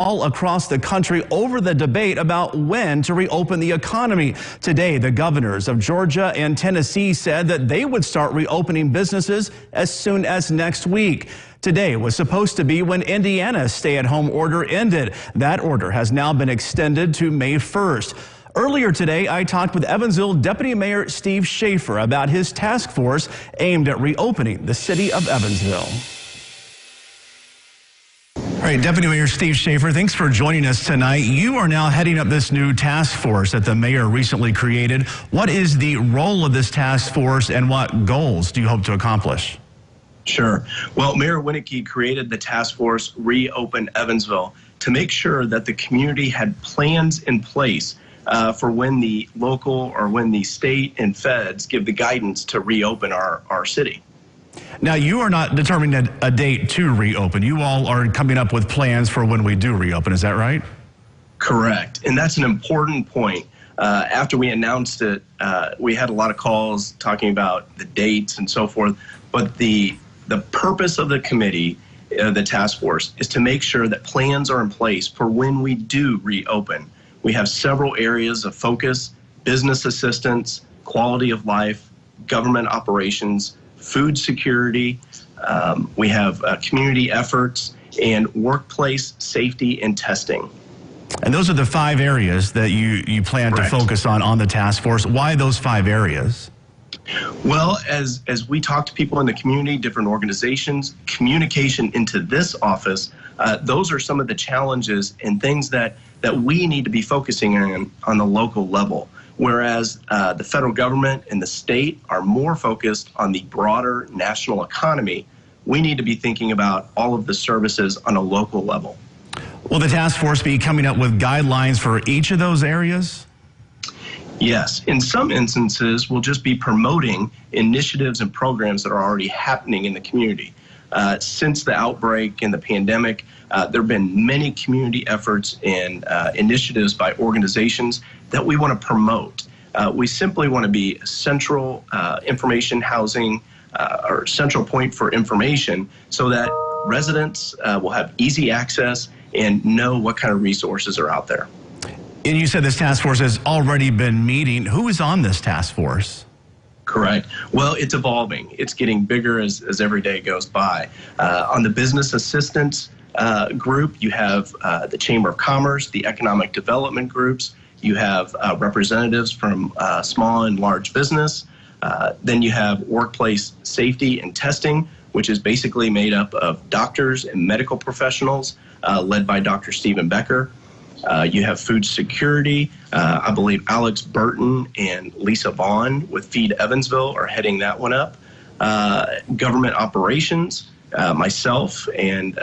all across the country over the debate about when to reopen the economy. Today, the governors of Georgia and Tennessee said that they would start reopening businesses as soon as next week. Today was supposed to be when Indiana's stay-at-home order ended. That order has now been extended to May 1st. Earlier today, I talked with Evansville Deputy Mayor Steve Schaefer about his task force aimed at reopening the city of Evansville. All right, Deputy Mayor Steve Schaefer, thanks for joining us tonight. You are now heading up this new task force that the mayor recently created. What is the role of this task force and what goals do you hope to accomplish? Sure. Well, Mayor Winnicke created the task force Reopen Evansville to make sure that the community had plans in place for when the local or when the state and feds give the guidance to reopen our city. Now, you are not determining a date to reopen. You all are coming up with plans for when we do reopen. Is that right? Correct. And that's an important point. After we announced it, we had a lot of calls talking about the dates and so forth. But the purpose of the committee, the task force, is to make sure that plans are in place for when we do reopen. We have several areas of focus: business assistance, quality of life, government operations, food security. We have community efforts and workplace safety and testing. And those are the 5 areas that you plan Correct. to focus on the task force. Why those 5 areas? Well, as we talk to people in the community, different organizations, communication into this office, those are some of the challenges and things that we need to be focusing on the local level. Whereas the federal government and the state are more focused on the broader national economy, we need to be thinking about all of the services on a local level. Will the task force be coming up with guidelines for each of those areas? Yes. In some instances, we'll just be promoting initiatives and programs that are already happening in the community. Since the outbreak and the pandemic, there have been many community efforts and initiatives by organizations that we want to promote. We simply want to be central information housing or central point for information so that residents will have easy access and know what kind of resources are out there. And you said this task force has already been meeting. Who is on this task force? Correct. Well, it's evolving. It's getting bigger as every day goes by. On the business assistance group, you have the Chamber of Commerce, the economic development groups. You have representatives from small and large business. Then you have workplace safety and testing, which is basically made up of doctors and medical professionals, led by Dr. Stephen Becker. You have food security. I believe Alex Burton and Lisa Vaughn with Feed Evansville are heading that one up. Government operations, myself and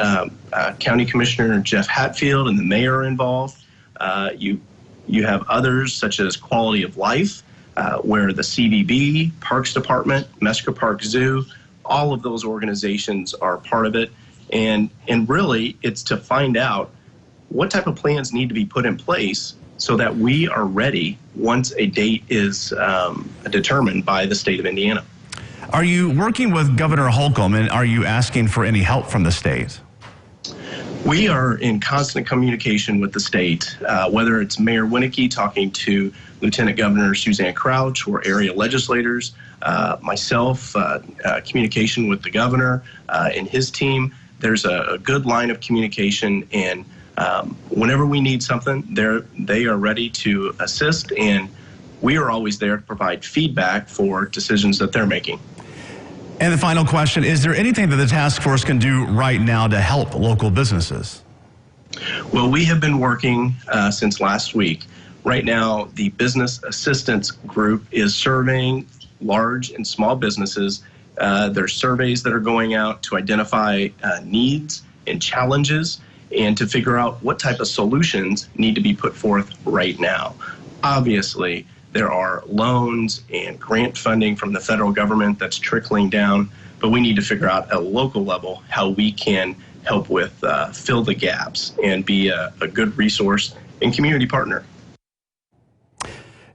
County Commissioner Jeff Hatfield and the mayor are involved. You have others such as quality of life, where the CVB, Parks Department, Mesca Park Zoo, all of those organizations are part of it. And really, it's to find out what type of plans need to be put in place so that we are ready once a date is determined by the state of Indiana. Are you working with Governor Holcomb, and are you asking for any help from the state? We are in constant communication with the state, whether it's Mayor Winnicke talking to Lieutenant Governor Suzanne Crouch or area legislators, myself, communication with the governor and his team. There's a good line of communication, and whenever we need something, they are ready to assist, and we are always there to provide feedback for decisions that they're making. And the final question, is there anything that the task force can do right now to help local businesses? Well, we have been working since last week. Right now, the business assistance group is surveying large and small businesses. There's surveys that are going out to identify needs and challenges and to figure out what type of solutions need to be put forth right now. Obviously, there are loans and grant funding from the federal government that's trickling down, but we need to figure out at a local level how we can help with fill the gaps and be a good resource and community partner.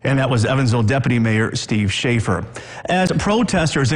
And that was Evansville Deputy Mayor Steve Schaefer. As protesters